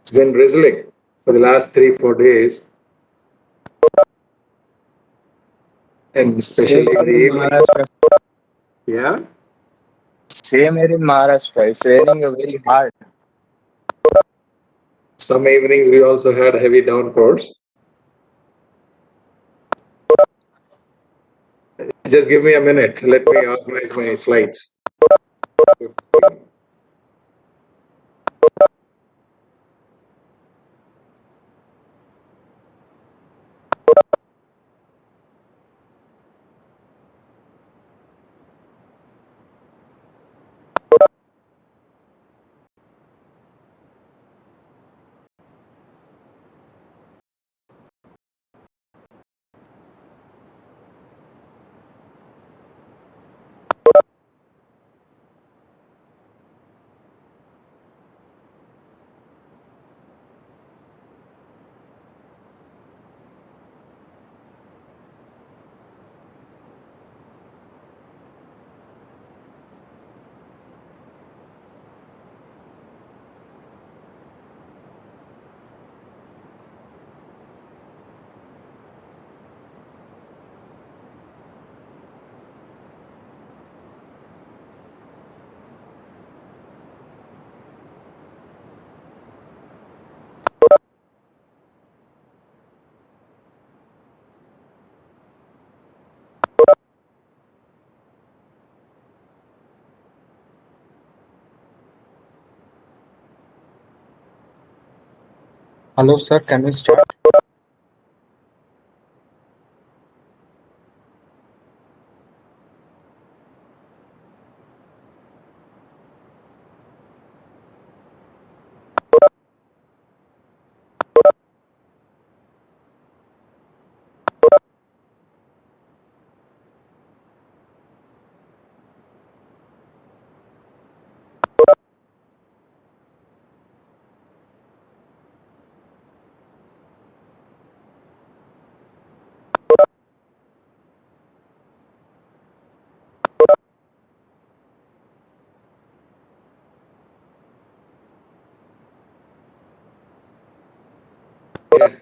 It's been drizzling for the last 3-4 days, and especially in the evening. Yeah. Same here in Maharashtra. It's raining very hard. Some evenings we also had heavy downpours. Just give me a minute. Let me organize my slides. Hello, sir. Can we start? Yeah.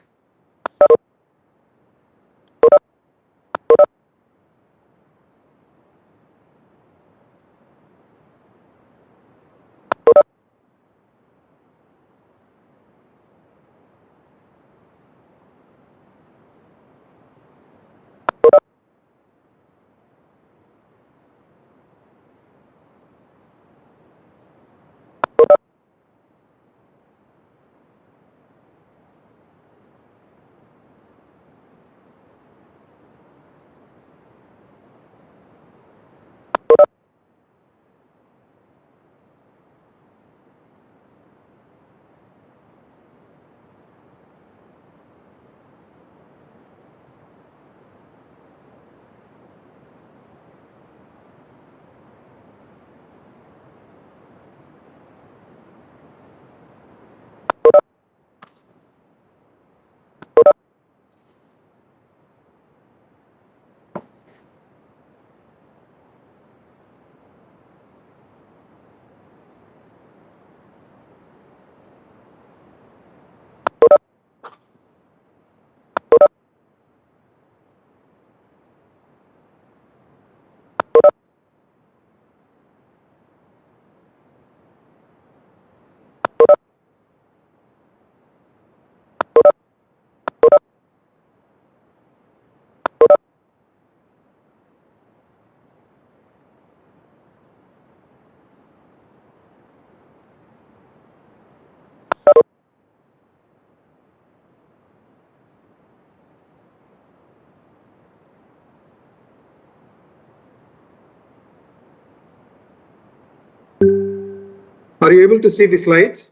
Are you able to see the slides?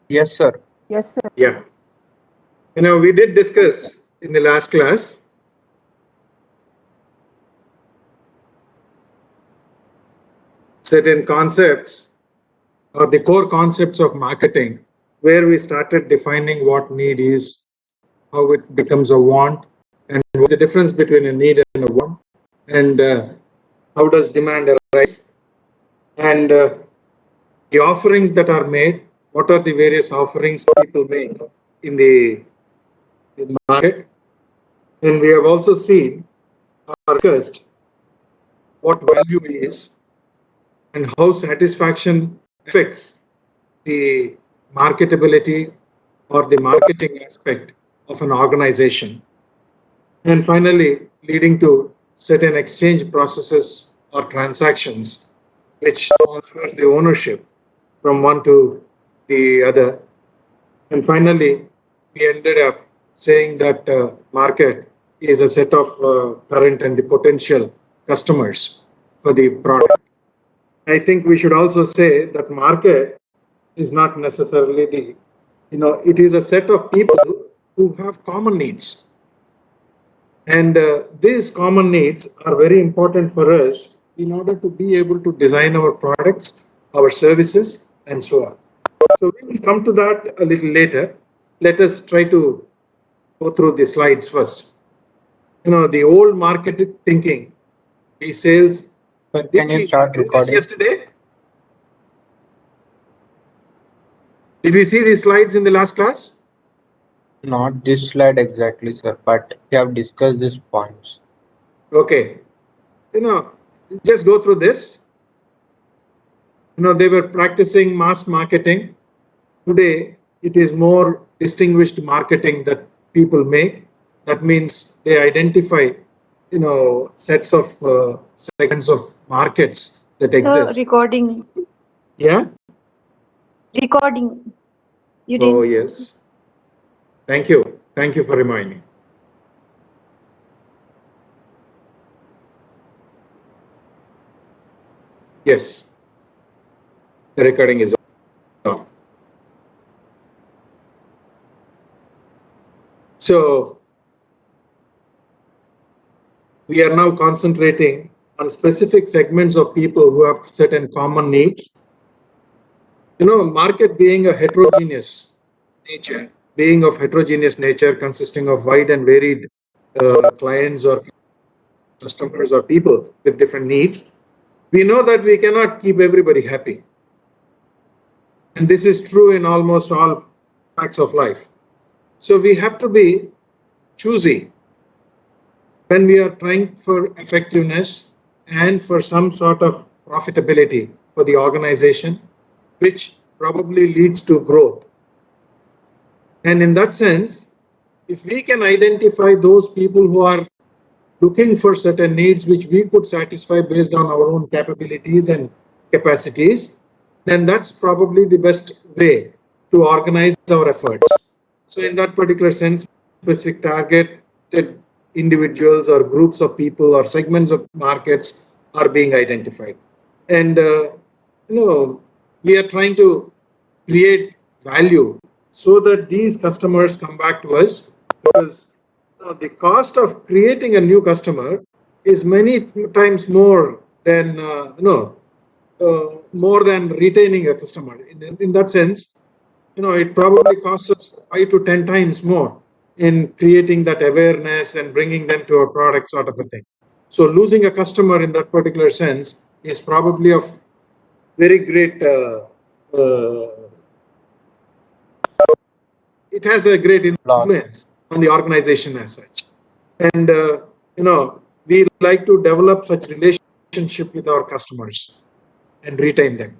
Yes, sir. Yes, sir. Yeah. We did discuss in the last class certain concepts or the core concepts of marketing, where we started defining what need is, how it becomes a want, and what the difference between a need and a want, and how does demand arise, and the offerings that are made, what are the various offerings people make in the market. And we have also seen or discussed what value is and how satisfaction affects the marketability or the marketing aspect of an organization. And finally, leading to certain exchange processes or transactions which transfers the ownership from one to the other. And finally, we ended up saying that market is a set of current and the potential customers for the product. I think we should also say that market is not necessarily the, it is a set of people who have common needs. And these common needs are very important for us in order to be able to design our products, our services, and so on. So we will come to that a little later. Let us try to go through the slides first. The old market thinking, the sales. Sir, can you start do this recording? yesterday? Did we see these slides in the last class? Not this slide exactly, sir, but we have discussed these points. Okay. Just go through this. They were practicing mass marketing. Today, it is more distinguished marketing that people make. That means they identify, sets of segments of markets that exist. Recording. Yeah? Recording. You Oh, didn't. yes. Thank you. Thank you for reminding. Yes. The recording is on. So, we are now concentrating on specific segments of people who have certain common needs. Market being a heterogeneous nature, consisting of wide and varied clients or customers or people with different needs, we know that we cannot keep everybody happy. And this is true in almost all facts of life. So we have to be choosy when we are trying for effectiveness and for some sort of profitability for the organization, which probably leads to growth. And in that sense, if we can identify those people who are looking for certain needs which we could satisfy based on our own capabilities and capacities, then that's probably the best way to organize our efforts. So in that particular sense, specific targeted individuals or groups of people or segments of markets are being identified. And, we are trying to create value so that these customers come back to us, because the cost of creating a new customer is many times more than more than retaining a customer. In that sense, it probably costs us 5 to 10 times more in creating that awareness and bringing them to a product sort of a thing. So losing a customer in that particular sense is probably of very great. It has a great influence on the organization as such. And, we like to develop such relationship with our customers and retain them.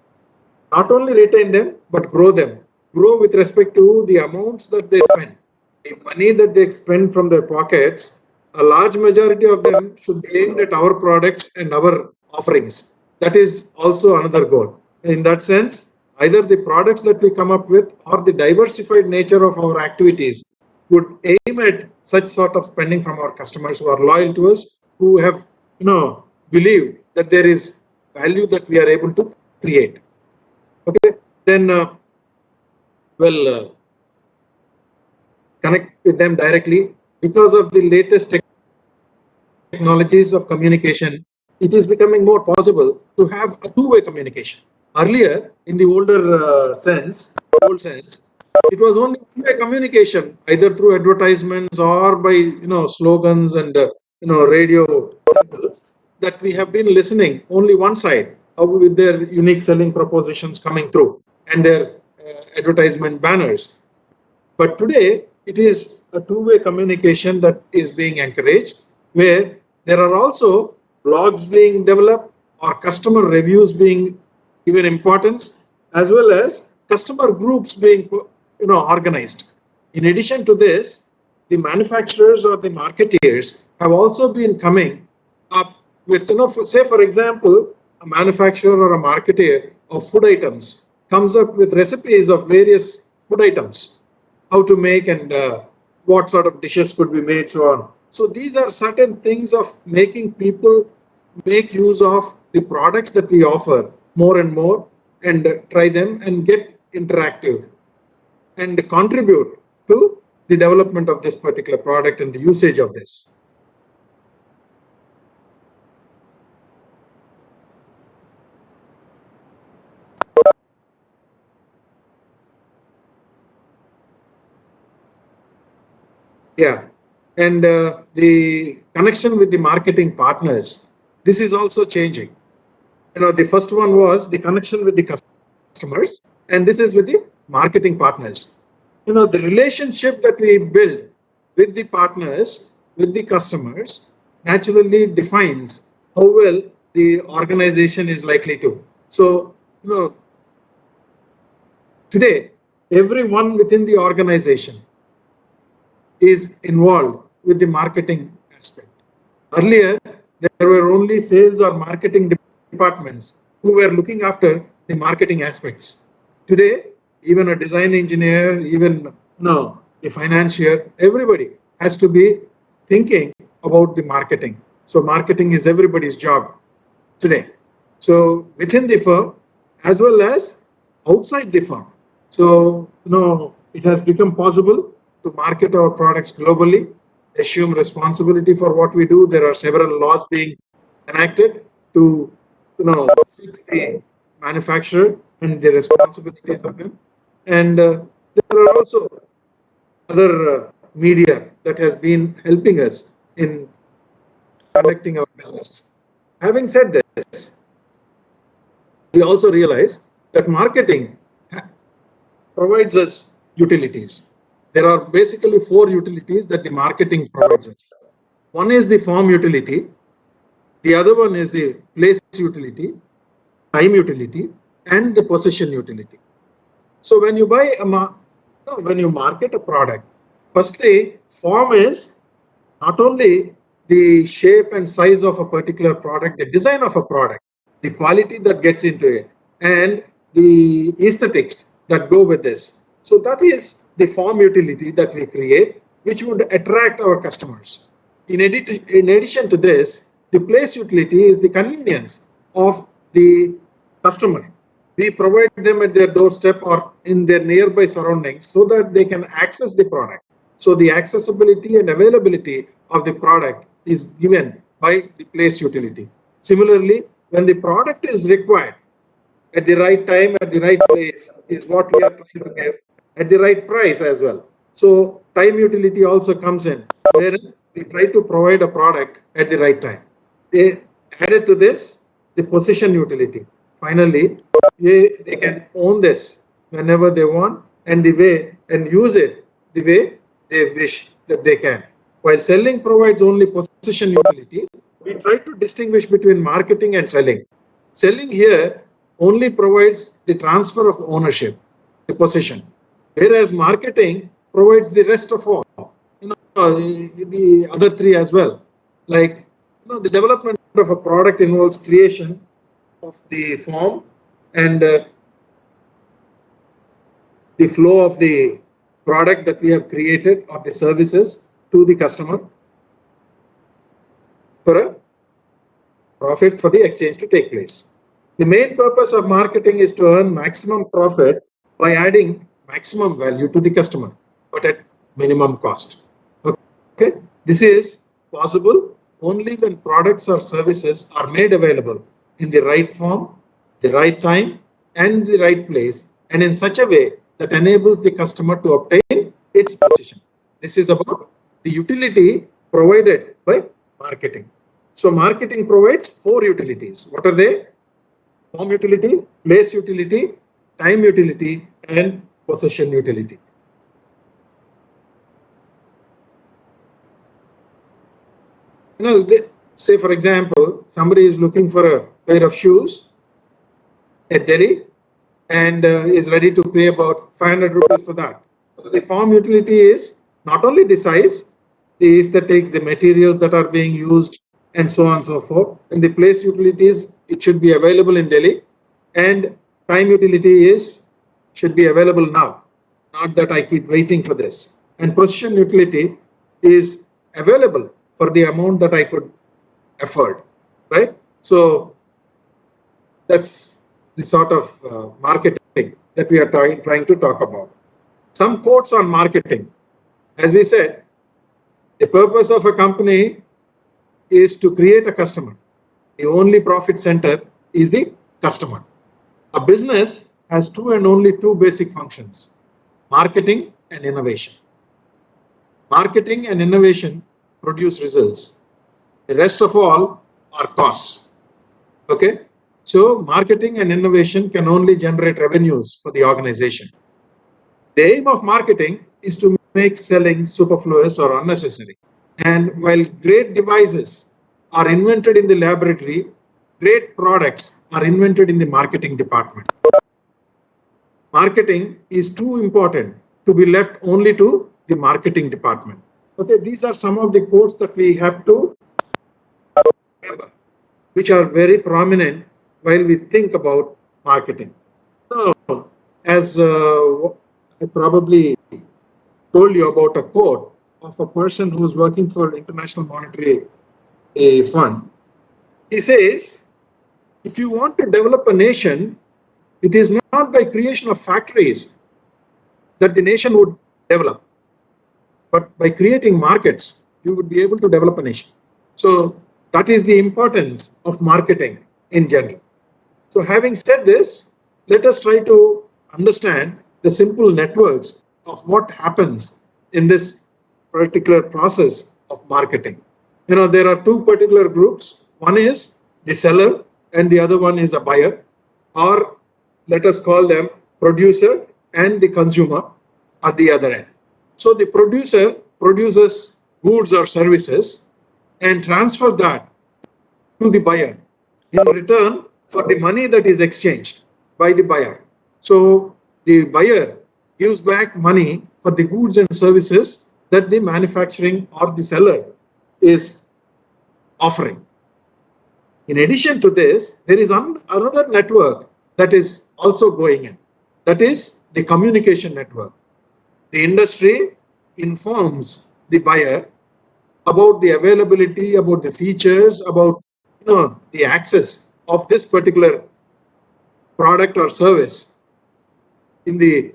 Not only retain them, but grow them. Grow with respect to the amounts that they spend. The money that they spend from their pockets, a large majority of them should be aimed at our products and our offerings. That is also another goal. In that sense, either the products that we come up with or the diversified nature of our activities would aim at such sort of spending from our customers who are loyal to us, who have, believed that there is value that we are able to create. Okay, then, connect with them directly. Because of the latest technologies of communication, it is becoming more possible to have a two-way communication. Earlier, in the old sense, it was only one-way communication, either through advertisements or by slogans and radio channels, that we have been listening only one side with their unique selling propositions coming through and their advertisement banners. But today, it is a two-way communication that is being encouraged, where there are also blogs being developed or customer reviews being given importance, as well as customer groups being organized. In addition to this, the manufacturers or the marketeers have also been coming up with, say for example, a manufacturer or a marketer of food items comes up with recipes of various food items, how to make and what sort of dishes could be made, so on. So these are certain things of making people make use of the products that we offer more and more and try them and get interactive and contribute to the development of this particular product and the usage of this. Yeah, and the connection with the marketing partners, this is also changing. The first one was the connection with the customers, and this is with the marketing partners. The relationship that we build with the partners, with the customers, naturally defines how well the organization is likely to. So, today, everyone within the organization is involved with the marketing aspect. Earlier, there were only sales or marketing departments who were looking after the marketing aspects. Today, even a design engineer, even the financier, everybody has to be thinking about the marketing. So marketing is everybody's job today. So within the firm, as well as outside the firm. So, it has become possible to market our products globally, assume responsibility for what we do. There are several laws being enacted to, fix the manufacturer and the responsibilities of them. And there are also other media that has been helping us in conducting our business. Having said this, we also realize that marketing provides us utilities. There are basically 4 utilities that the marketing provides us. One is the form utility, the other one is the place utility, time utility, and the possession utility. So when you when you market a product, firstly, form is not only the shape and size of a particular product, the design of a product, the quality that gets into it, and the aesthetics that go with this. So that is the form utility that we create, which would attract our customers. In addition to this, the place utility is the convenience of the customer. We provide them at their doorstep or in their nearby surroundings so that they can access the product. So the accessibility and availability of the product is given by the place utility. Similarly, when the product is required at the right time, at the right place, is what we are trying to give, at the right price as well. So time utility also comes in, where we try to provide a product at the right time. Added to this, the possession utility. Finally, they can own this whenever they want and use it the way they wish that they can. While selling provides only possession utility, we try to distinguish between marketing and selling. Selling here only provides the transfer of ownership, the possession, whereas marketing provides the rest of all, the other 3 as well. Like, the development of a product involves creation of the form and the flow of the product that we have created or the services to the customer for a profit for the exchange to take place. The main purpose of marketing is to earn maximum profit by adding maximum value to the customer, but at minimum cost. Okay, this is possible only when products or services are made available in the right form, the right time, and the right place, and in such a way that enables the customer to obtain its position. This is about the utility provided by marketing. So marketing provides 4 utilities. What are they? Form utility, place utility, time utility, and possession utility. Say for example, somebody is looking for a pair of shoes at Delhi and is ready to pay about 500 rupees for that. So the form utility is not only the size, the aesthetics, the materials that are being used, and so on and so forth. And the place utility is it should be available in Delhi, and time utility is should be available now, not that I keep waiting for this. And possession utility is available for the amount that I could afford, right? So that's the sort of marketing that we are trying to talk about. Some quotes on marketing. As we said, the purpose of a company is to create a customer. The only profit center is the customer. A business has two and only two basic functions: marketing and innovation. Marketing and innovation produce results. The rest of all are costs. Okay? So marketing and innovation can only generate revenues for the organization. The aim of marketing is to make selling superfluous or unnecessary. And while great devices are invented in the laboratory, great products are invented in the marketing department. Marketing is too important to be left only to the marketing department. Okay, these are some of the quotes that we have to remember, which are very prominent while we think about marketing. So, as I probably told you about a quote of a person who is working for International Monetary Fund. He says, if you want to develop a nation, it is not by creation of factories that the nation would develop, but by creating markets, you would be able to develop a nation. So that is the importance of marketing in general. So having said this, let us try to understand the simple networks of what happens in this particular process of marketing. There are two particular groups. One is the seller and the other one is a buyer, or let us call them producer and the consumer at the other end. So the producer produces goods or services and transfers that to the buyer in return for the money that is exchanged by the buyer. So the buyer gives back money for the goods and services that the manufacturing or the seller is offering. In addition to this, there is another network that is also going in. That is the communication network. The industry informs the buyer about the availability, about the features, about the access of this particular product or service in the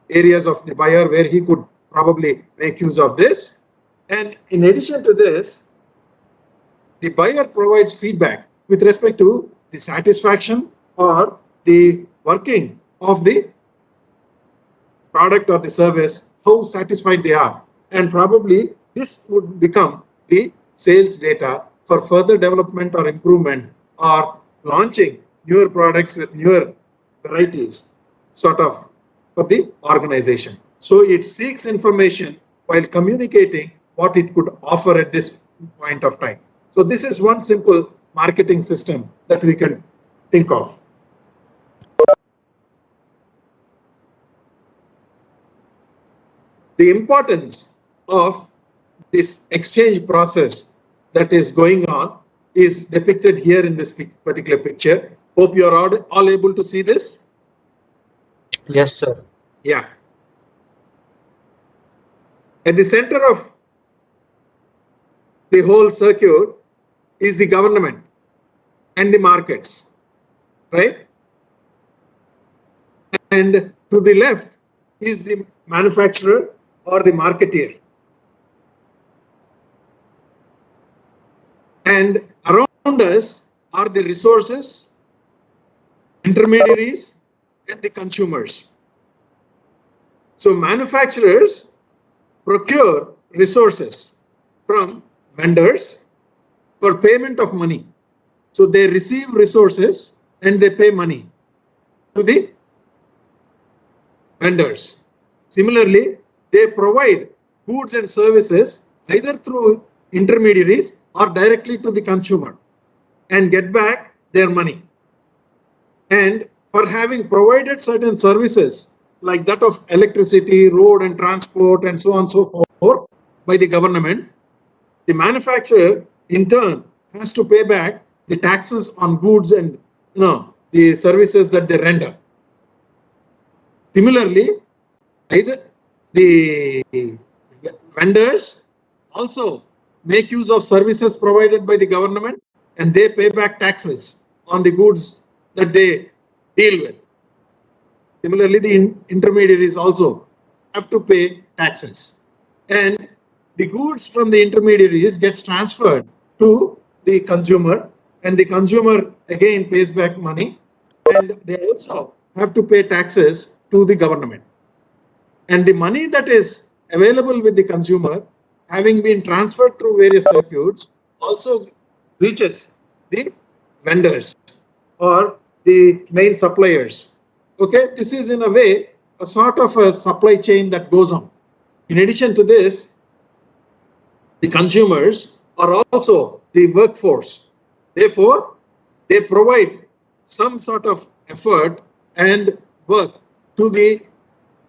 areas of the buyer where he could probably make use of this. And in addition to this, the buyer provides feedback with respect to the satisfaction or the working of the product or the service, how satisfied they are. And probably this would become the sales data for further development or improvement or launching newer products with newer varieties, sort of, for the organization. So it seeks information while communicating what it could offer at this point of time. So this is one simple marketing system that we can think of. The importance of this exchange process that is going on is depicted here in this particular picture. Hope you are all able to see this. Yes, sir. Yeah. At the center of the whole circuit is the government and the markets, right? And to the left is the manufacturer or the marketeer. And around us are the resources, intermediaries, and the consumers. So manufacturers procure resources from vendors for payment of money. So they receive resources and they pay money to the vendors. Similarly, they provide goods and services either through intermediaries or directly to the consumer and get back their money. And for having provided certain services like that of electricity, road and transport and so on and so forth by the government, the manufacturer in turn has to pay back the taxes on goods and the services that they render. Similarly, either the vendors also make use of services provided by the government and they pay back taxes on the goods that they deal with. Similarly, the intermediaries also have to pay taxes. And the goods from the intermediaries gets transferred to the consumer, and the consumer again pays back money, and they also have to pay taxes to the government. And the money that is available with the consumer, having been transferred through various circuits, also reaches the vendors or the main suppliers. Okay, this is in a way a sort of a supply chain that goes on. In addition to this, the consumers are also the workforce. Therefore, they provide some sort of effort and work to the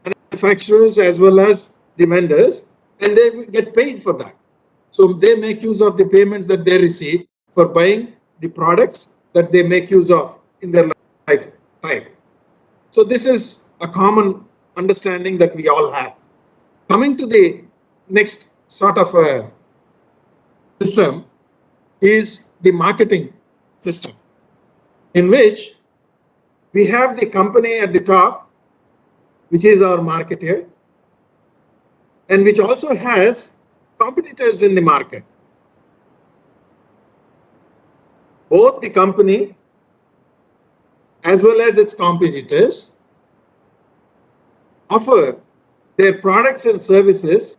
manufacturers as well as the vendors, and they get paid for that. So they make use of the payments that they receive for buying the products that they make use of in their lifetime. So this is a common understanding that we all have. Coming to the next sort of a system is the marketing system, in which we have the company at the top, which is our marketer, and which also has competitors in the market. Both the company as well as its competitors offer their products and services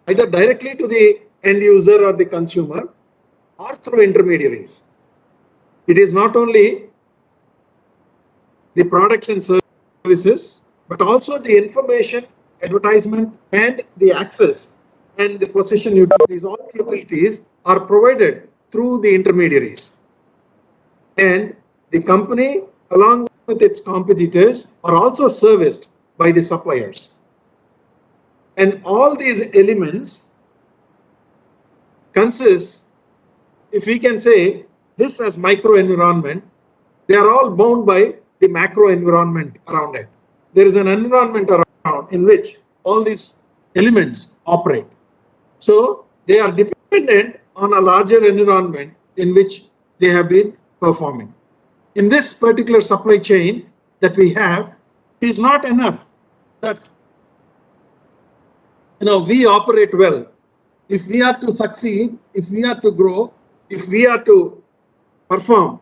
either directly to the end user or the consumer or through intermediaries. It is not only the products and services, but also the information, advertisement, and the access and the possession utilities. All the utilities are provided through the intermediaries. And the company, along with its competitors, are also serviced by the suppliers. And all these elements consist, if we can say this as micro environment, they are all bound by the macro environment around it. There is an environment around in which all these elements operate. So they are dependent on a larger environment in which they have been performing. In this particular supply chain that we have, it is not enough that we operate well. If we are to succeed, if we are to grow, if we are to perform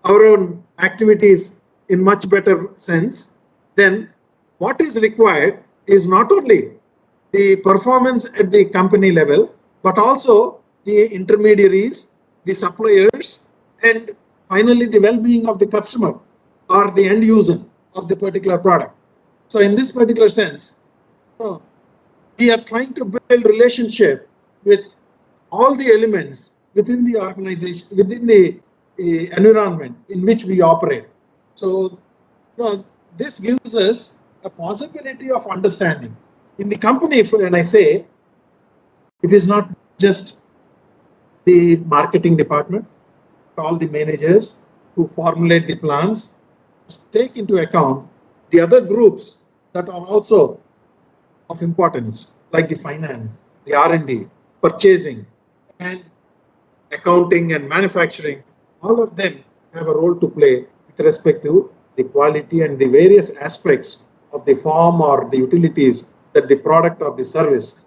our own activities in much better sense, then what is required is not only the performance at the company level, but also the intermediaries, the suppliers, and finally the well-being of the customer or the end user of the particular product. So in this particular sense, we are trying to build relationship with all the elements within the organization, within the environment in which we operate. So this gives us a possibility of understanding. In the company, when I say, it is not just the marketing department, all the managers who formulate the plans, take into account the other groups that are also of importance, like the finance, the R&D, purchasing, and accounting and manufacturing. All of them have a role to play with respect to the quality and the various aspects of the form or the utilities that the product or the service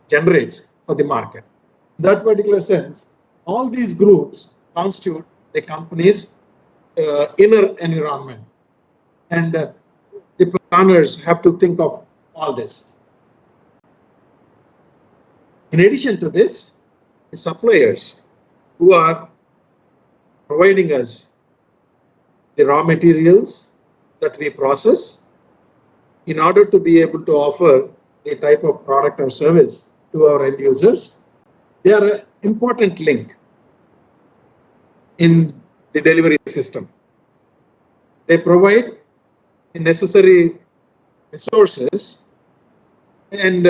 generates for the market. In that particular sense, all these groups constitute the company's inner environment. And the planners have to think of all this. In addition to this, the suppliers who are providing us the raw materials that we process, in order to be able to offer a type of product or service to our end users, they are an important link in the delivery system. They provide the necessary resources and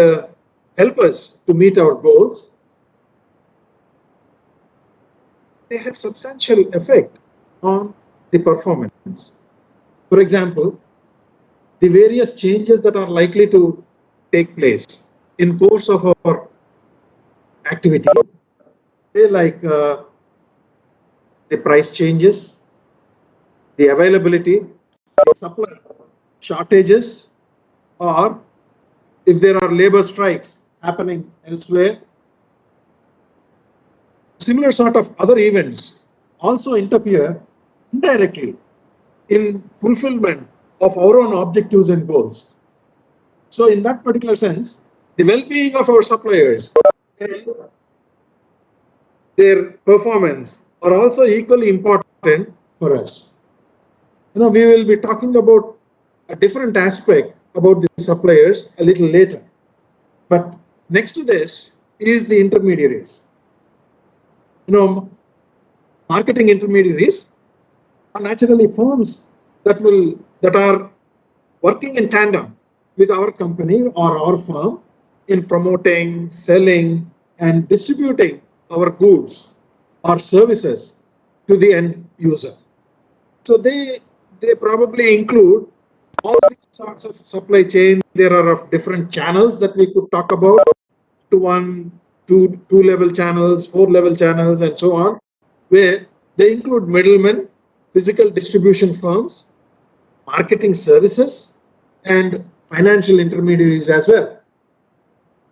help us to meet our goals. They have substantial effect on the performance. For example, the various changes that are likely to take place in course of our activity, they like the price changes, the availability, the supply shortages, or if there are labor strikes happening elsewhere. Similar sort of other events also interfere indirectly in fulfillment of our own objectives and goals. So in that particular sense, the well-being of our suppliers and their performance are also equally important for us. We will be talking about a different aspect about the suppliers a little later. But next to this is the intermediaries. Marketing intermediaries are naturally firms that are working in tandem with our company or our firm in promoting, selling, and distributing our goods or services to the end user. So they probably include all these sorts of supply chain. There are of different channels that we could talk about, two level channels, 4-level channels, and so on, where they include middlemen, physical distribution firms, marketing services, and financial intermediaries as well.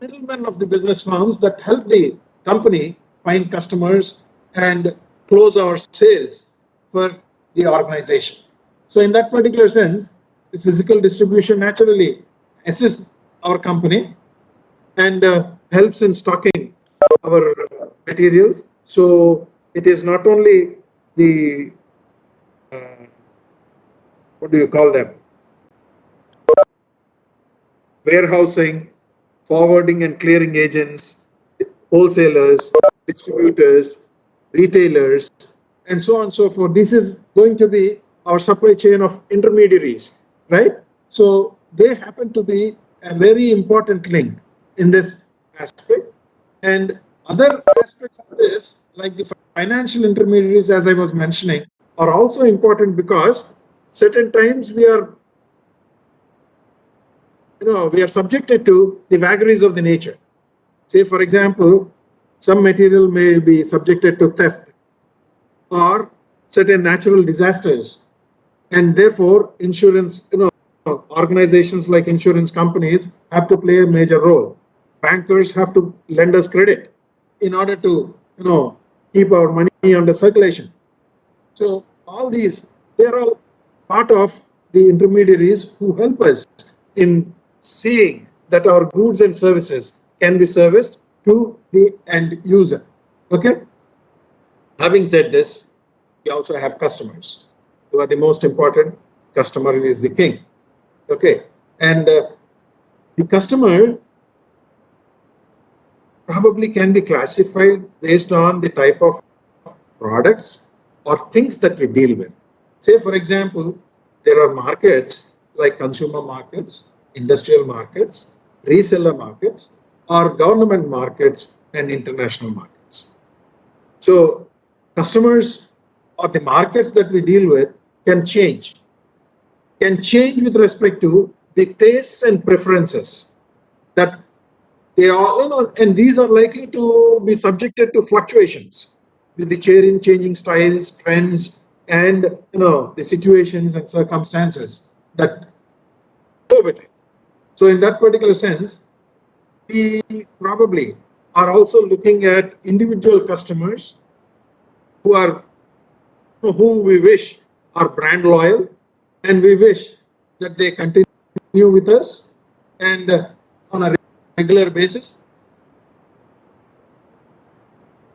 Middlemen of the business firms that help the company find customers and close our sales for the organization. So in that particular sense, the physical distribution naturally assists our company and helps in stocking our materials. So it is not only the what do you call them? Warehousing, forwarding and clearing agents, wholesalers, distributors, retailers, and so on and so forth. This is going to be our supply chain of intermediaries, right? So they happen to be a very important link in this aspect. And other aspects of this, like the financial intermediaries, as I was mentioning, are also important because certain times we are subjected to the vagaries of the nature. Say, for example, some material may be subjected to theft or certain natural disasters, and therefore insurance, organizations like insurance companies have to play a major role. Bankers have to lend us credit in order to, keep our money under circulation. So all these, they are all part of the intermediaries who help us in seeing that our goods and services can be serviced to the end user. Okay. Having said this, we also have customers who are the most important. Customer is the king. Okay. And the customer probably can be classified based on the type of products or things that we deal with. Say, for example, there are markets like consumer markets, industrial markets, reseller markets, or government markets and international markets. So customers or the markets that we deal with can change with respect to the tastes and preferences that they are, and these are likely to be subjected to fluctuations with the changing styles, trends, and the situations and circumstances that go with it. So in that particular sense, we probably are also looking at individual customers who we wish are brand loyal, and we wish that they continue with us and on a regular basis.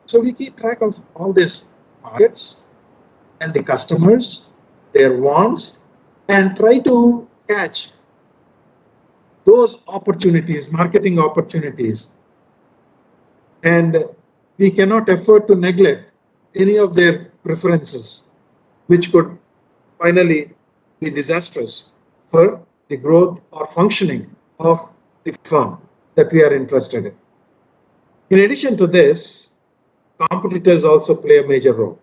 So we keep track of all these markets and the customers, their wants, and try to catch those opportunities, marketing opportunities, and we cannot afford to neglect any of their preferences, which could finally be disastrous for the growth or functioning of the firm that we are interested in. In addition to this, competitors also play a major role,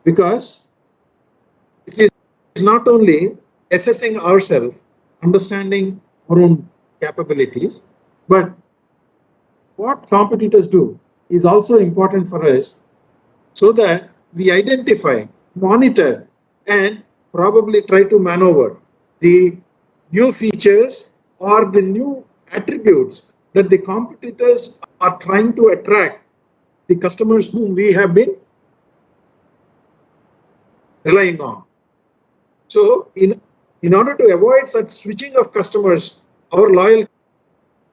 because it is not only assessing ourselves, understanding our own capabilities, but what competitors do is also important for us, so that we identify, monitor, and probably try to maneuver the new features or the new attributes that the competitors are trying to attract the customers whom we have been relying on. So in order to avoid such switching of customers, our loyal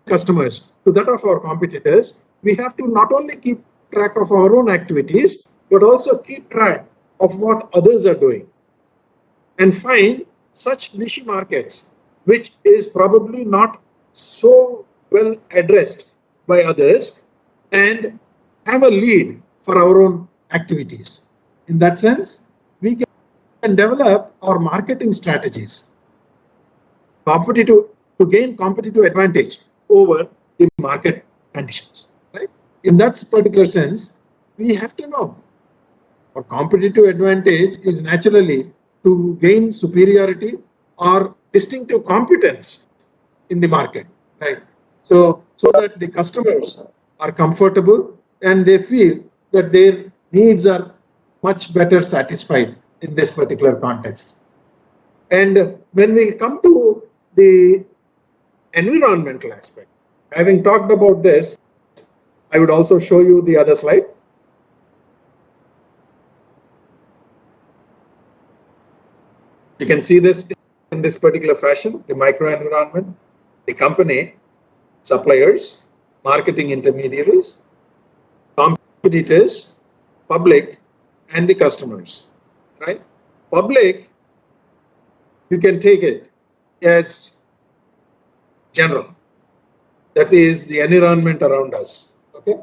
customers, to that of our competitors, we have to not only keep track of our own activities, but also keep track of what others are doing, and find such niche markets which is probably not so well addressed by others, and have a lead for our own activities. In that sense, we can develop our marketing strategies to gain competitive advantage over the market conditions. Right? In that particular sense, we have to know our competitive advantage is naturally to gain superiority or distinctive competence in the market, right? So that the customers are comfortable and they feel that their needs are much better satisfied in this particular context. And when we come to the environmental aspect, having talked about this, I would also show you the other slide. You can see this in this particular fashion: the microenvironment, the company, suppliers, marketing intermediaries, competitors, public, and the customers, right? Public, you can take it as general. That is the environment around us, okay?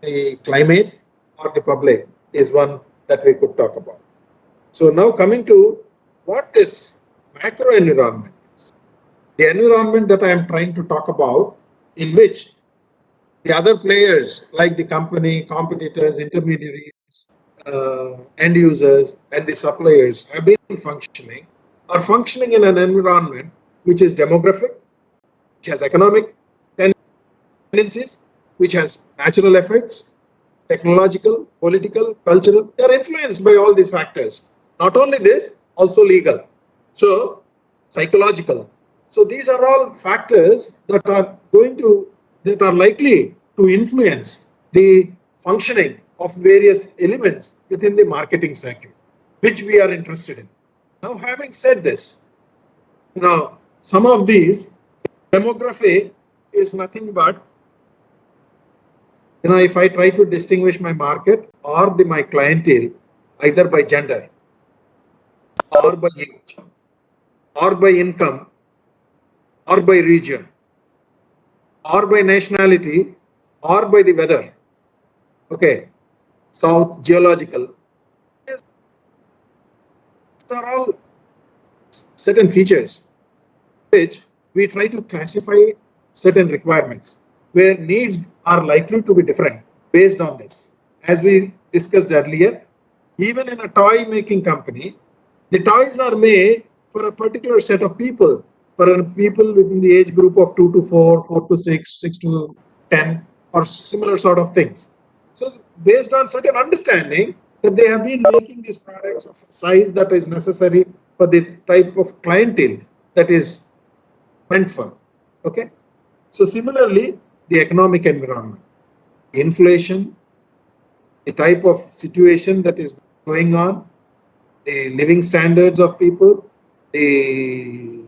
The climate or the public is one that we could talk about. So now coming to what this macro environment is. The environment that I am trying to talk about, in which the other players like the company, competitors, intermediaries, end users, and the suppliers have been functioning, are functioning in an environment which is demographic, which has economic tendencies, which has natural effects, technological, political, cultural. They are influenced by all these factors. Not only this, also legal. So psychological. So these are all factors that are likely to influence the functioning of various elements within the marketing circuit, which we are interested in. Now, having said this, some of these, demography is nothing but, if I try to distinguish my market or my clientele either by gender or by age or by income or by region or by nationality or by the weather, okay, south, geological, these are all certain features which we try to classify certain requirements, where needs are likely to be different based on this. As we discussed earlier, even in a toy making company, the toys are made for a particular set of people, for people within the age group of 2 to 4, 4 to 6, 6 to 10, or similar sort of things. So based on certain understanding that they have been making these products of size that is necessary for the type of clientele that is meant for. Okay. So similarly, the economic environment, inflation, the type of situation that is going on, the living standards of people, the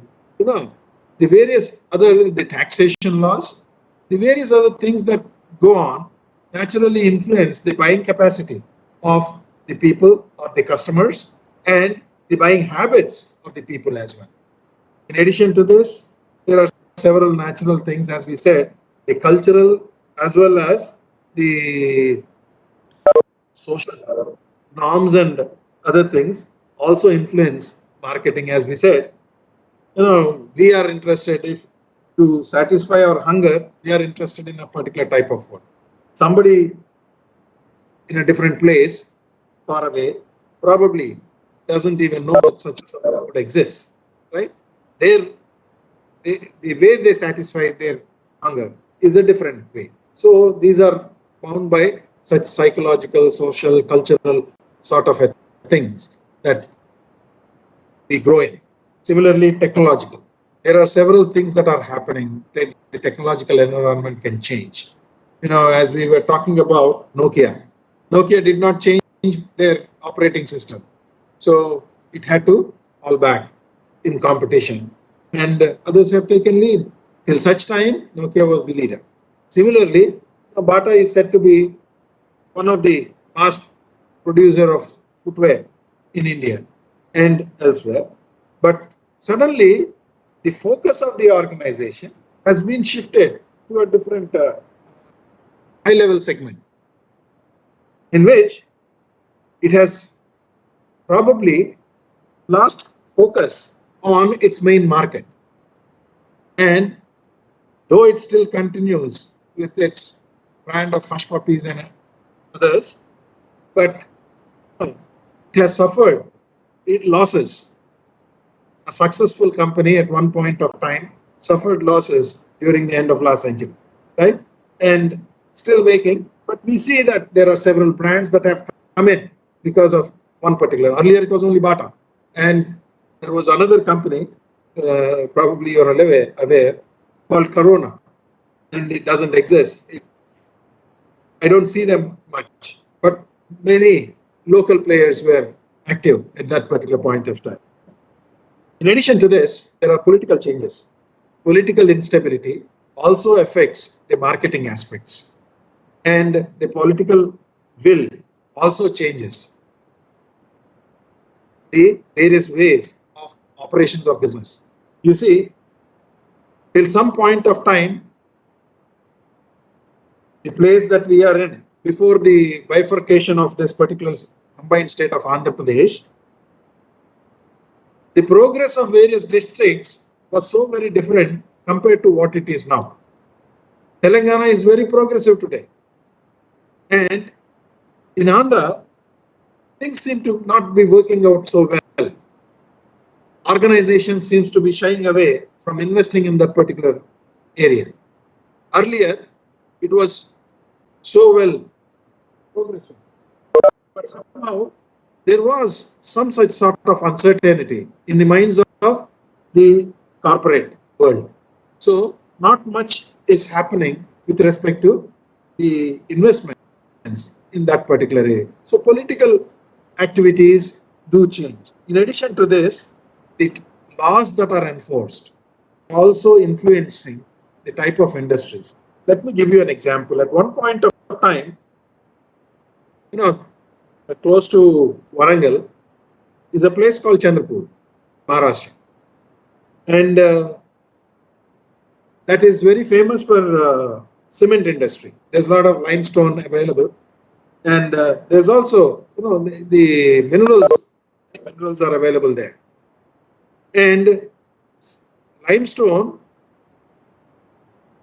various other, the taxation laws, the various other things that go on naturally influence the buying capacity of the people or the customers, and the buying habits of the people as well. In addition to this, there are several natural things, as we said, the cultural as well as the social norms and other things also influence marketing, as we said. We are interested if to satisfy our hunger, we are interested in a particular type of food. Somebody in a different place, far away, probably doesn't even know that such a sort of food exists, right? The way they satisfy their hunger is a different way. So these are bound by such psychological, social, cultural sort of things that we grow in. Similarly, technological. There are several things that are happening. The technological environment can change. As we were talking about Nokia, Nokia did not change their operating system. So it had to fall back in competition. And others have taken lead. Till such time, Nokia was the leader. Similarly, Bata is said to be one of the past producer of footwear in India and elsewhere. But suddenly, the focus of the organization has been shifted to a different high-level segment, in which it has probably lost focus on its main market. And though it still continues with its brand of hush puppies and others, but it has suffered losses. A successful company at one point of time suffered losses during the end of last century, right? And still making, but we see that there are several brands that have come in because of one particular. Earlier it was only Bata, and there was another company, probably you're aware, called Corona, and it doesn't exist. I don't see them much, but many local players were active at that particular point of time. In addition to this, there are political changes. Political instability also affects the marketing aspects, and the political will also changes the various ways of operations of business. You see, till some point of time, the place that we are in, before the bifurcation of this particular combined state of Andhra Pradesh, the progress of various districts was so very different compared to what it is now. Telangana is very progressive today. And in Andhra, things seem to not be working out so well. Organization seems to be shying away from investing in that particular area. Earlier, it was so well progressive. But somehow, there was some such sort of uncertainty in the minds of the corporate world. So, not much is happening with respect to the investments in that particular area. So, political activities do change. In addition to this, the laws that are enforced also influencing the type of industries. Let me give you an example. At one point of time, close to Warangal is a place called Chandrapur, Maharashtra. And that is very famous for cement industry. There's a lot of limestone available. And there's also, the minerals are available there. And limestone,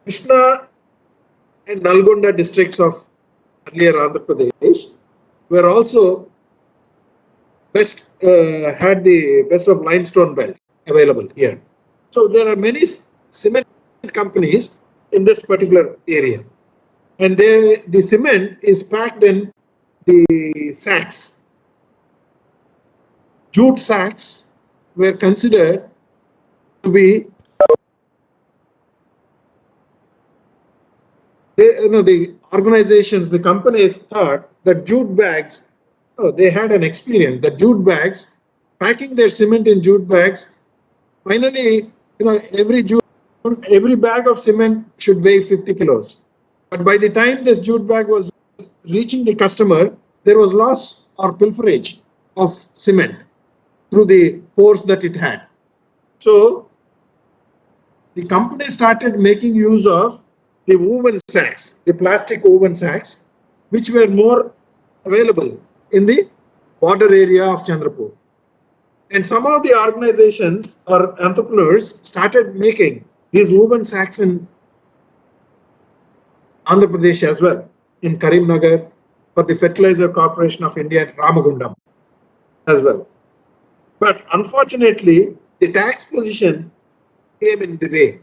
Krishna and Nalgonda districts of earlier Andhra Pradesh were also had the best of limestone belt available here. So there are many cement companies in this particular area, and the cement is packed in the sacks. Jute sacks were considered to be the organizations, the companies thought that jute bags, they had an experience that jute bags, packing their cement in jute bags, finally, every bag of cement should weigh 50 kilos. But by the time this jute bag was reaching the customer, there was loss or pilferage of cement through the pores that it had. So the company started making use of the woven sacks, the plastic woven sacks, which were more available in the border area of Chandrapur. And some of the organizations or entrepreneurs started making these woven sacks in Andhra Pradesh as well, in Karimnagar, for the Fertilizer Corporation of India at Ramagundam as well. But unfortunately, the tax position came in the way.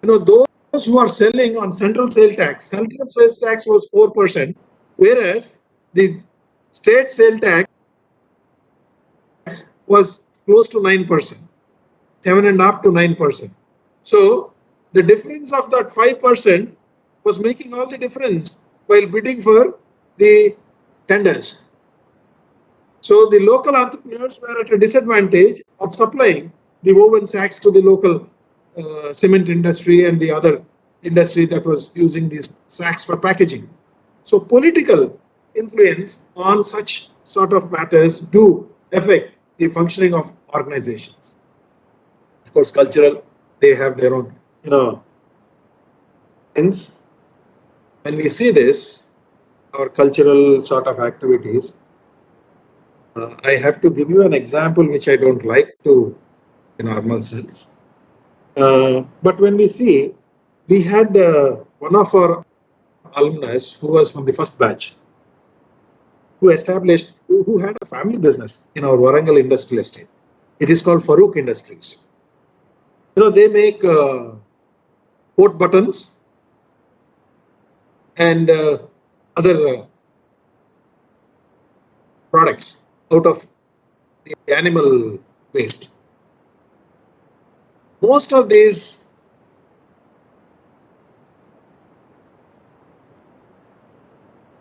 You know, those who are selling on central sales tax was 4%, whereas the state sale tax was close to 9%, 7.5% to 9%. So the difference of that 5% was making all the difference while bidding for the tenders. So the local entrepreneurs were at a disadvantage of supplying the woven sacks to the local cement industry and the other industry that was using these sacks for packaging. So political influence on such sort of matters do affect the functioning of organizations. Of course, cultural, they have their own, things. When we see this, our cultural sort of activities, I have to give you an example which I don't like to in normal sense. But when we see, we had one of our alumnus who was from the first batch, who had a family business in our Warangal industrial estate. It is called Farooq Industries. They make coat buttons and other products out of the animal waste. Most of these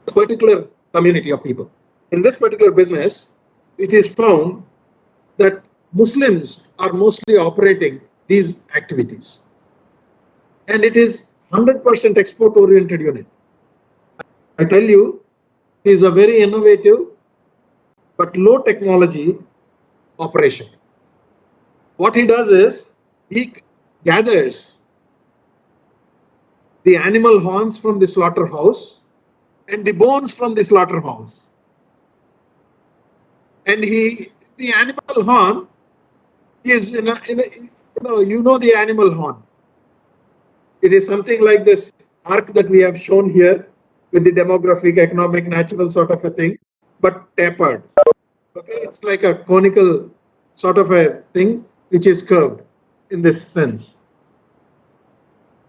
particular community of people, in this particular business, it is found that Muslims are mostly operating these activities. And it is 100% export oriented unit. I tell you, it is a very innovative but low technology operation. What he does is, he gathers the animal horns from the slaughterhouse and the bones from the slaughterhouse. And the animal horn is the animal horn. It is something like this arc that we have shown here with the demographic, economic, natural sort of a thing, but tapered. Okay, it's like a conical sort of a thing which is curved in this sense.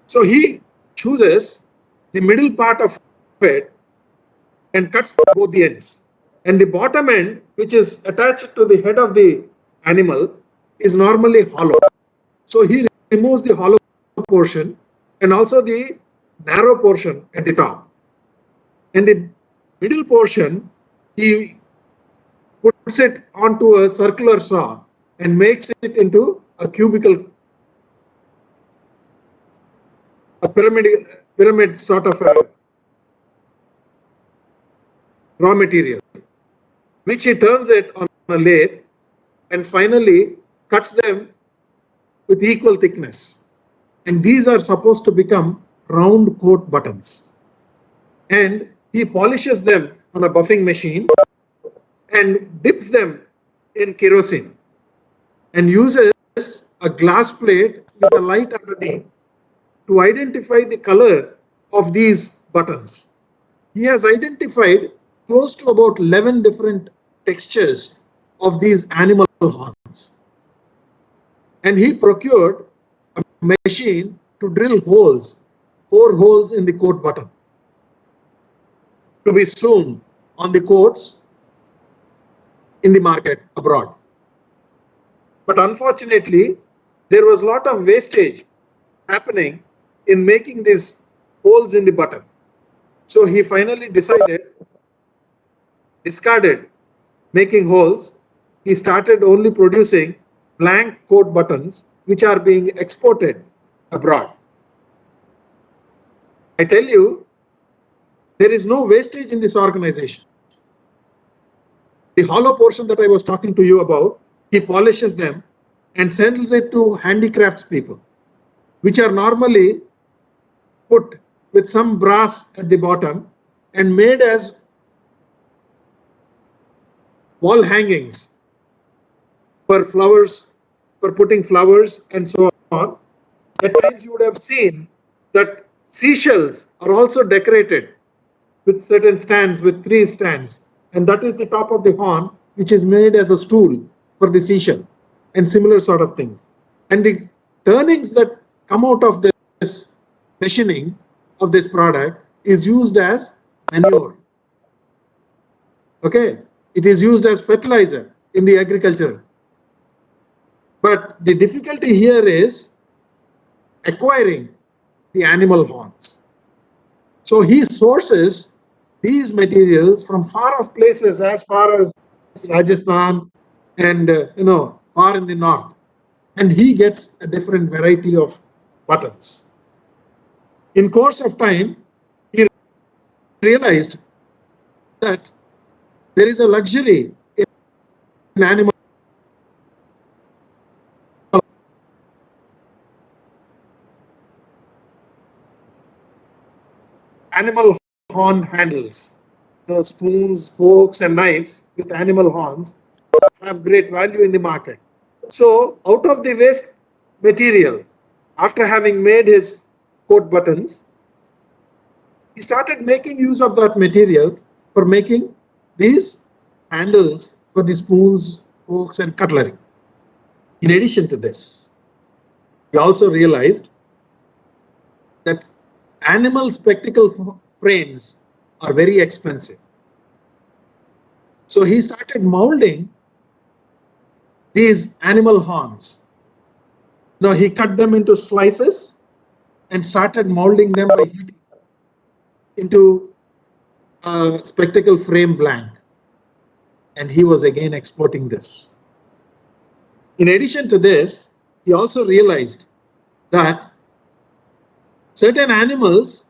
So he chooses the middle part of it and cuts both the ends. And the bottom end, which is attached to the head of the animal, is normally hollow. So he removes the hollow portion and also the narrow portion at the top. And the middle portion, he puts it onto a circular saw and makes it into a pyramid sort of a raw material, which he turns it on a lathe and finally cuts them with equal thickness. And these are supposed to become round coat buttons. And he polishes them on a buffing machine and dips them in kerosene and uses a glass plate with a light underneath to identify the color of these buttons. He has identified close to about 11 different textures of these animal horns. And he procured a machine to drill 4 holes in the coat button to be sewn on the coats in the market abroad. But unfortunately, there was a lot of wastage happening in making these holes in the button. So he finally discarded making holes. He started only producing blank coat buttons, which are being exported abroad. I tell you, there is no wastage in this organization. The hollow portion that I was talking to you about, he polishes them and sends it to handicrafts people. which are normally put with some brass at the bottom and made as wall hangings for flowers, for putting flowers and so on. At times you would have seen that seashells are also decorated with certain stands, with 3 stands, and that is the top of the horn, which is made as a stool for the seashell, and similar sort of things. And the turnings that come out of this machining of this product is used as manure. Okay, it is used as fertilizer in the agriculture. But the difficulty here is acquiring the animal horns. So he sources these materials from far off places as far as Rajasthan and far in the north, and he gets a different variety of buttons. In course of time, he realized that there is a luxury in animal horn handles. The spoons, forks, and knives with animal horns have great value in the market. So, out of the waste material, after having made his coat buttons, he started making use of that material for making these handles for the spoons, forks, and cutlery. In addition to this, he also realized that animal spectacle frames are very expensive. So he started molding these animal horns. Now he cut them into slices and started molding them by heating into a spectacle frame blank. And he was again exporting this. In addition to this, he also realized that certain animals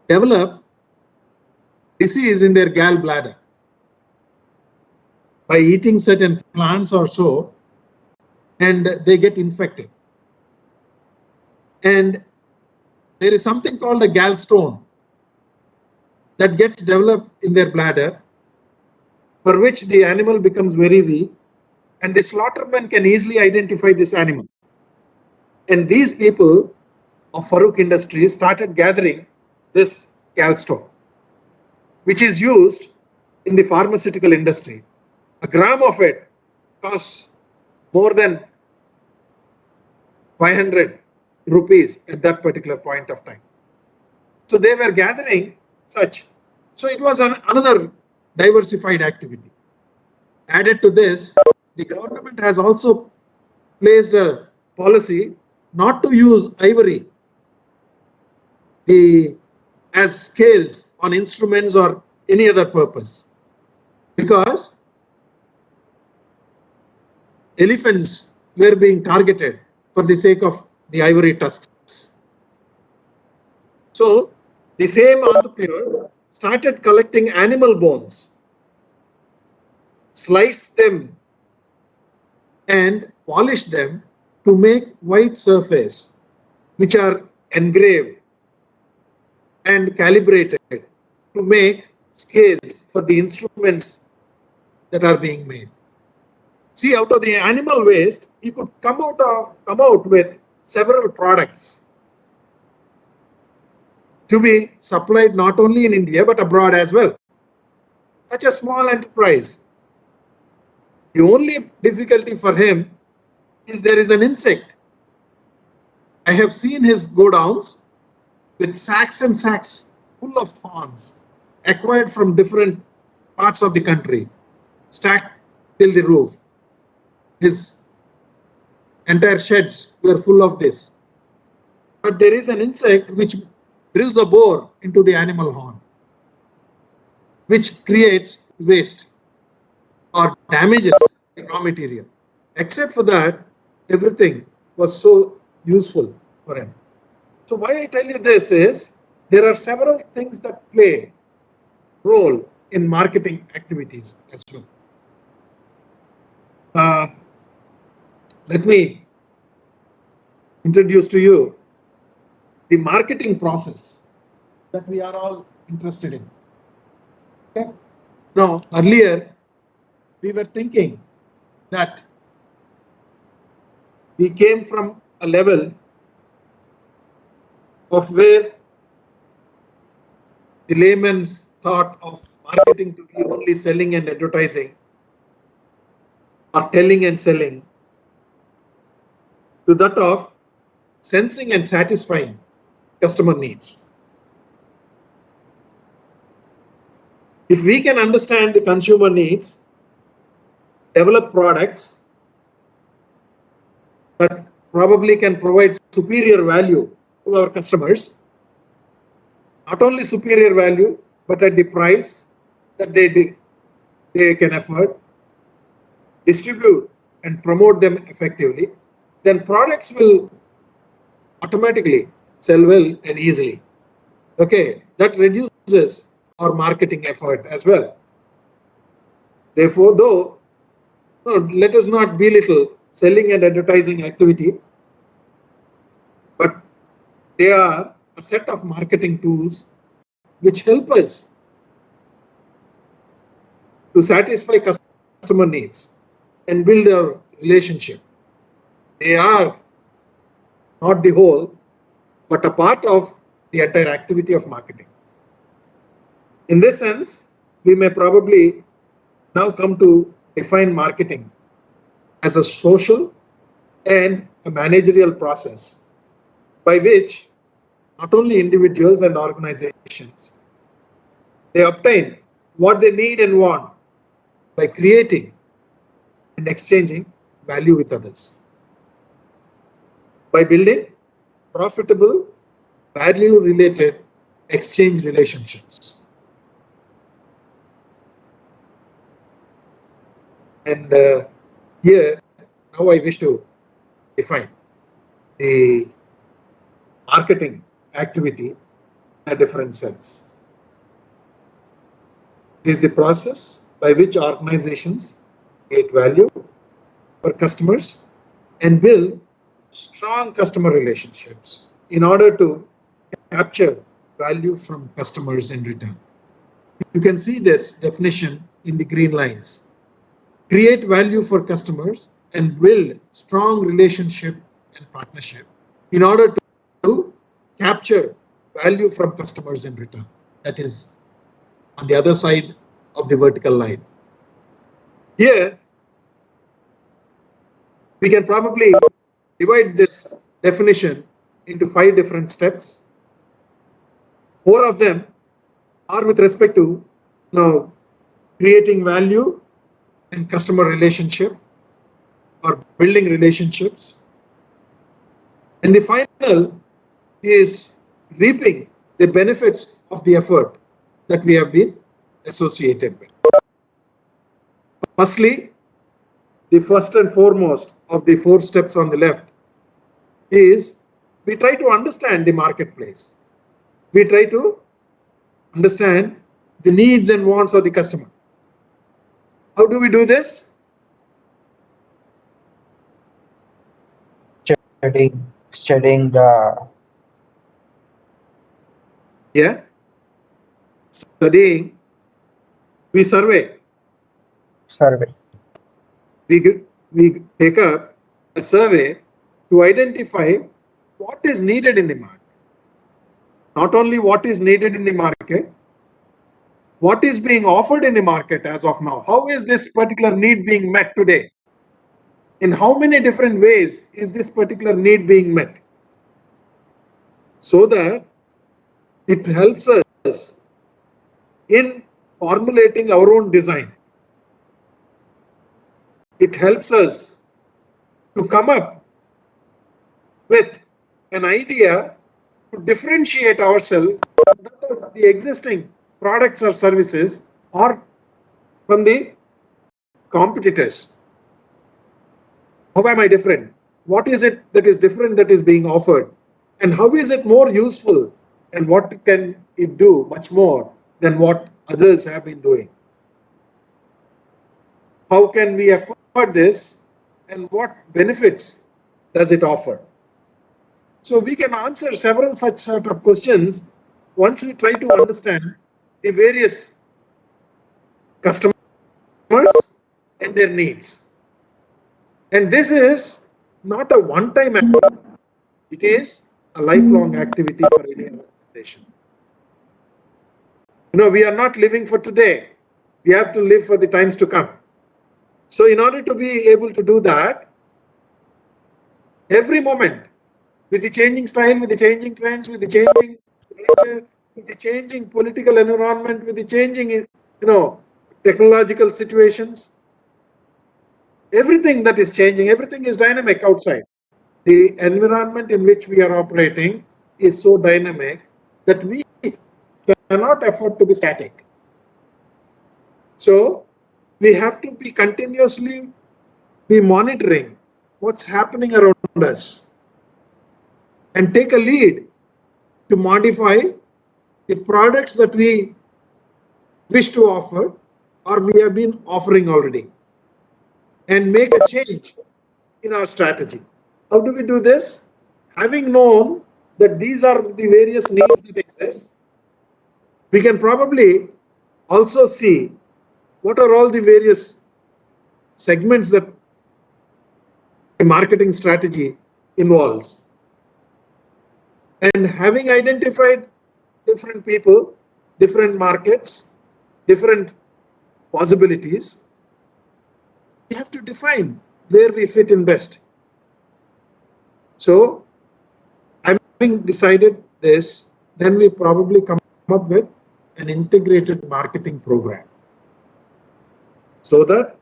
develop disease in their gallbladder by eating certain plants or so, and they get infected. And there is something called a gallstone that gets developed in their bladder, for which the animal becomes very weak, and the slaughterman can easily identify this animal. And these people of Farooq Industries started gathering this gallstone, which is used in the pharmaceutical industry. A gram of it costs more than 500 rupees at that particular point of time. So they were gathering such. So it was another diversified activity. Added to this, the government has also placed a policy not to use ivory as scales on instruments or any other purpose, because elephants were being targeted for the sake of the ivory tusks. So the same entrepreneur started collecting animal bones, sliced them and polished them to make white surface, which are engraved and calibrated to make scales for the instruments that are being made. See, out of the animal waste, he could come out with several products to be supplied not only in India but abroad as well. Such a small enterprise. The only difficulty for him is there is an insect. I have seen his godowns with sacks and sacks full of horns acquired from different parts of the country, stacked till the roof. His entire sheds were full of this. But there is an insect which drills a bore into the animal horn, which creates waste or damages the raw material. Except for that, everything was so useful for him. So why I tell you this is, there are several things that play role in marketing activities as well. Let me introduce to you the marketing process that we are all interested in. Okay? Now, earlier, we were thinking that we came from a level of where the layman's thought of marketing to be only selling and advertising or telling and selling to that of sensing and satisfying customer needs. If we can understand the consumer needs, develop products that probably can provide superior value to our customers, not only superior value, but at the price that they can afford, distribute and promote them effectively, then products will automatically sell well and easily. Okay, that reduces our marketing effort as well. Therefore, though, no, let us not belittle selling and advertising activity, but they are a set of marketing tools which help us to satisfy customer needs and build a relationship. They are not the whole, but a part of the entire activity of marketing. In this sense, we may probably now come to define marketing as a social and a managerial process by which not only individuals and organizations, they obtain what they need and want by creating and exchanging value with others. By building profitable, value-related exchange relationships. And here, now I wish to define the marketing activity in a different sense. It is the process by which organizations create value for customers and build strong customer relationships in order to capture value from customers in return. You can see this definition in the green lines. Create value for customers and build strong relationship and partnership in order to capture value from customers in return. That is on the other side of the vertical line. Here, we can probably divide this definition into 5 different steps. 4 of them are with respect to creating value and customer relationship or building relationships. And the final is reaping the benefits of the effort that we have been associated with. Firstly, the first and foremost of the 4 steps on the left is we try to understand the marketplace. We try to understand the needs and wants of the customer. How do we do this? Studying the Studying. We survey. We take up a survey to identify what is needed in the market. Not only what is needed in the market, what is being offered in the market as of now. How is this particular need being met today? In how many different ways is this particular need being met? So that it helps us in formulating our own design. It helps us to come up with an idea to differentiate ourselves from the existing products or services or from the competitors. How am I different? What is it that is different that is being offered? And how is it more useful? And what can it do much more than what others have been doing? How can we afford this? And what benefits does it offer? So we can answer several such sort of questions once we try to understand the various customers and their needs. And this is not a one-time activity. It is a lifelong activity for any organization. We are not living for today. We have to live for the times to come. So in order to be able to do that, every moment, with the changing style, with the changing trends, with the changing nature, with the changing political environment, with the changing, technological situations, everything that is changing, everything is dynamic outside. The environment in which we are operating is so dynamic that we cannot afford to be static. So we have to be continuously monitoring what's happening around us and take a lead to modify the products that we wish to offer or we have been offering already and make a change in our strategy. How do we do this? Having known that these are the various needs that exist, we can probably also see what are all the various segments that a marketing strategy involves. And having identified different people, different markets, different possibilities, we have to define where we fit in best. So, having decided this, then we probably come up with an integrated marketing program so that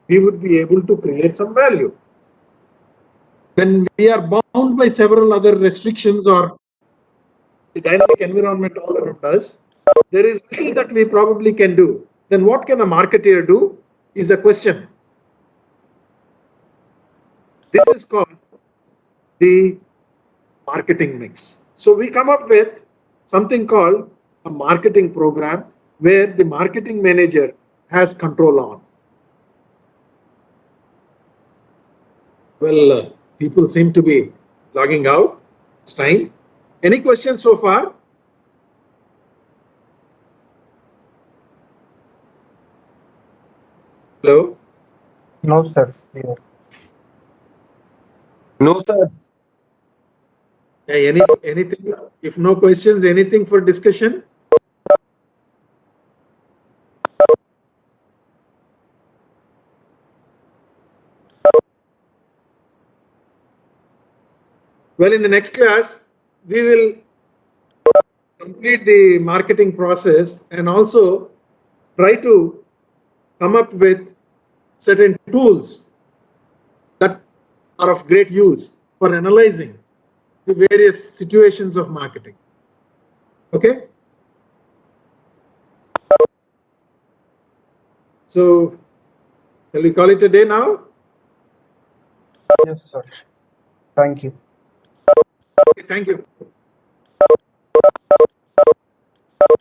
we would be able to create some value. When we are bound by several other restrictions or the dynamic environment all around us, there is little that we probably can do. Then what can a marketer do is a question. This is called the marketing mix. So we come up with something called a marketing program where the marketing manager has control on. Well, people seem to be logging out. It's time. Any questions so far? Hello? No, sir. Yeah. No, sir. Anything? If no questions, anything for discussion? Well, in the next class, we will complete the marketing process and also try to come up with certain tools that are of great use for analyzing the various situations of marketing. Okay? So, shall we call it a day now? Yes, sir. Thank you. Okay, thank you.